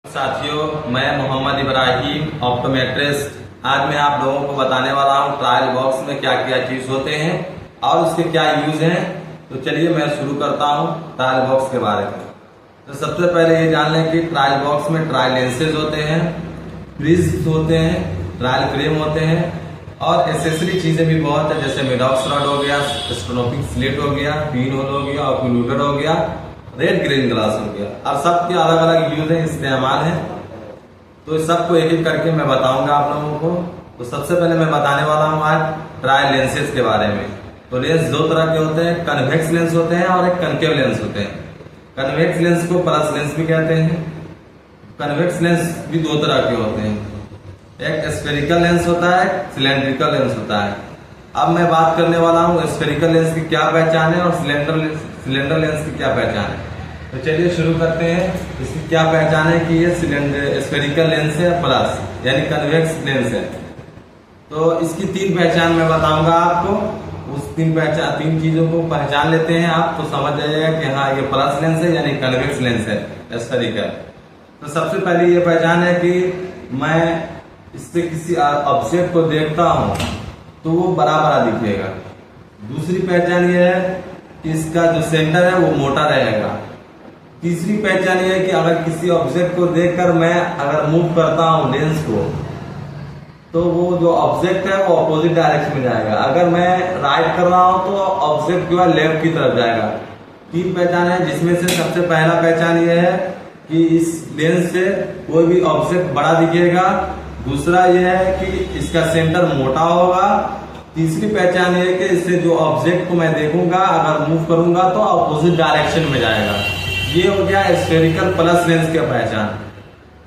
साथियों, मैं मोहम्मद इब्राहिम ऑप्टोमेट्रिस्ट। आज मैं आप लोगों को बताने वाला हूँ ट्रायल बॉक्स में क्या क्या चीज होते हैं और उसके क्या यूज हैं। तो चलिए मैं शुरू करता हूँ ट्रायल बॉक्स के बारे में। तो सबसे पहले ये जान लें कि ट्रायल बॉक्स में ट्रायल लेंसेज होते हैं, प्रिज्म होते हैं, ट्रायल फ्रेम होते हैं और एसेसरी चीजें भी बहुत है, जैसे मिडॉक्स रॉड हो गया, स्टेनोपिक स्लिट हो गया, पिन होल हो गया, ऑक्यूलेटर हो गया, रेड ग्रीन ग्लास हो गया और सबके अलग अलग यूज है, इस्तेमाल है। तो इस सबको एक एक करके मैं बताऊंगा आप लोगों को। तो सबसे पहले मैं बताने वाला हूँ आज ट्रायल लेंसेज के बारे में। तो लेंस दो तरह के होते हैं, कन्वेक्स लेंस होते हैं और एक कनकेव लेंस होते हैं। कन्वेक्स लेंस को प्लस लेंस भी कहते हैं। कन्वेक्स लेंस भी दो तरह के होते हैं, एक स्फेरिकल लेंस होता है, सिलेंड्रिकल लेंस होता है। अब मैं बात करने वाला हूँ स्फेरिकल लेंस की क्या पहचान है और सिलेंडर लेंस की क्या पहचान है। तो चलिए शुरू करते हैं। इसकी क्या पहचान है कि ये स्फेरिकल लेंस है प्लस यानी कन्वेक्स लेंस है। तो इसकी तीन पहचान मैं बताऊंगा आपको। उस तीन चीजों को पहचान लेते हैं आप, तो समझ जाइएगा कि हाँ ये प्लस लेंस है यानी कन्वेक्स लेंस है स्फेरिकल। तो सबसे पहले ये पहचान है कि मैं इससे किसी ऑब्जेक्ट को देखता हूं तो वो बड़ा बड़ा दिखेगा। दूसरी पहचान ये है कि इसका जो सेंटर है वो मोटा रहेगा। तीसरी पहचान ये है कि अगर किसी ऑब्जेक्ट को देखकर मैं अगर मूव करता हूं लेंस को, तो वो जो ऑब्जेक्ट है वो अपोजिट डायरेक्शन में जाएगा। अगर मैं राइट कर रहा हूं तो ऑब्जेक्ट जो है लेफ्ट की तरफ जाएगा। तीन पहचान है, जिसमें से सबसे पहला पहचान ये है कि इस लेंस से कोई भी ऑब्जेक्ट बड़ा दिखेगा। दूसरा यह है कि इसका सेंटर मोटा होगा। तीसरी पहचान यह है कि इससे जो ऑब्जेक्ट को मैं देखूंगा अगर मूव करूंगा तो अपोजिट डायरेक्शन में जाएगा। ये हो गया स्फेरिकल प्लस लेंस की पहचान।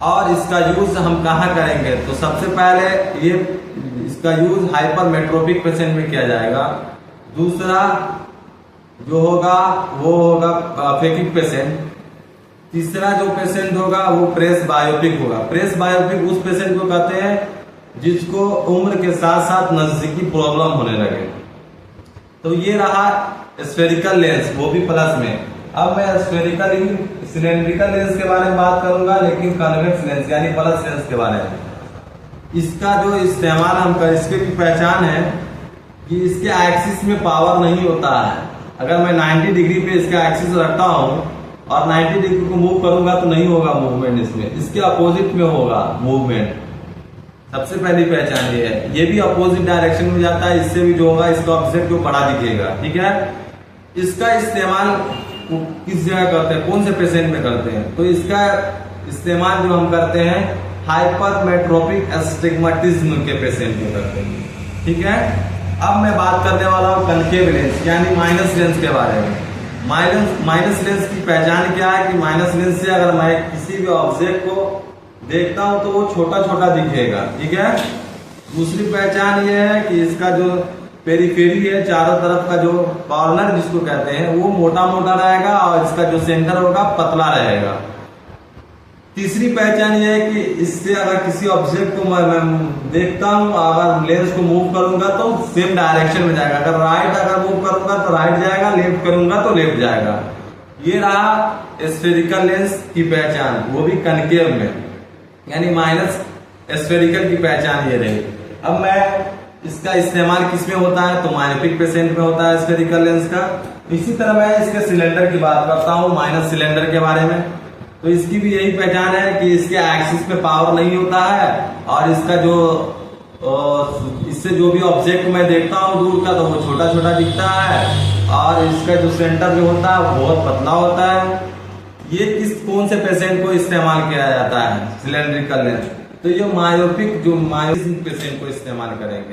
और इसका यूज हम कहाँ करेंगे, तो सबसे पहले ये इसका यूज हाइपरमेट्रोपिक पेशेंट में किया जाएगा। दूसरा जो होगा वो होगा फेकिक पेशेंट। तीसरा जो पेशेंट होगा वो प्रेस बायोपिक होगा। प्रेस बायोपिक उस पेशेंट को कहते हैं जिसको उम्र के साथ साथ नजदीकी प्रॉब्लम होने लगे। तो ये रहा स्फेरिकल लेंस, वो भी प्लस में। अब मैं स्फेरिकल सिलेंड्रिकल लेंस के बारे में बात करूंगा, लेकिन कन्वेक्स लेंस यानी प्लस लेंस के बारे में। इसका जो इस्तेमाल हम कर, इसकी भी पहचान है कि इसके एक्सिस में पावर नहीं होता है। अगर मैं 90 डिग्री पे इसका एक्सिस रखता हूं और 90 डिग्री को मूव करूंगा तो नहीं होगा मूवमेंट, इसमें इसके अपोजिट में होगा मूवमेंट। सबसे पहली पहचान ये है। ये भी अपोजिट डायरेक्शन में जाता है, इससे भी जो होगा इसका ऑब्जेक्ट जो बड़ा दिखेगा। ठीक है, इसका इस्तेमाल किस जगह करते हैं, कौन से पेशेंट में करते हैं, तो इसका इस्तेमाल जो हम करते हैं हाइपरमेट्रोपिक एस्टिग्मेटिज्म के पेशेंट में करते हैं। ठीक है, अब मैं बात करने वाला हूँ कनकेव लेंस यानी माइनस लेंस के बारे में। माइनस लेंस की पहचान क्या है कि माइनस लेंस से अगर मैं किसी भी ऑब्जेक्ट को देखता हूं तो वो छोटा छोटा दिखेगा। ठीक है, दूसरी पहचान ये है कि इसका जो पेरिफेरी है, चारों तरफ का जो कॉर्नर जिसको कहते हैं, वो मोटा मोटा रहेगा और इसका जो सेंटर होगा पतला रहेगा। तीसरी पहचान ये है कि इससे अगर किसी ऑब्जेक्ट को मैं देखता हूं, अगर लेंस को मूव करूंगा तो सेम डायरेक्शन में जाएगा। अगर राइट अगर मूव करूंगा तो राइट जाएगा, लेफ्ट करूंगा तो लेफ्ट जाएगा। ये रहा स्फेरिकल लेंस की पहचान, वो भी कनकेव में यानी माइनस स्फेरिकल की पहचान ये रही। अब मैं इसका इस्तेमाल किस में होता है, तो मायोपिक पेशेंट में होता है स्फेरिकल लेंस का। इसी तरह मैं इसके सिलेंडर की बात करता हूँ, माइनस सिलेंडर के बारे में। तो इसकी भी यही पहचान है कि इसके एक्सिस पे पावर नहीं होता है और इसका जो इससे जो भी ऑब्जेक्ट मैं देखता हूँ दूर का तो वो छोटा छोटा दिखता है और इसका जो सेंटर जो होता है वो बहुत पतला होता है। ये कौन से पेशेंट को इस्तेमाल किया जाता है सिलेंड्रिकल लेंस, तो ये मायोपिक जो मायोपिक पेशेंट को इस्तेमाल करेंगे।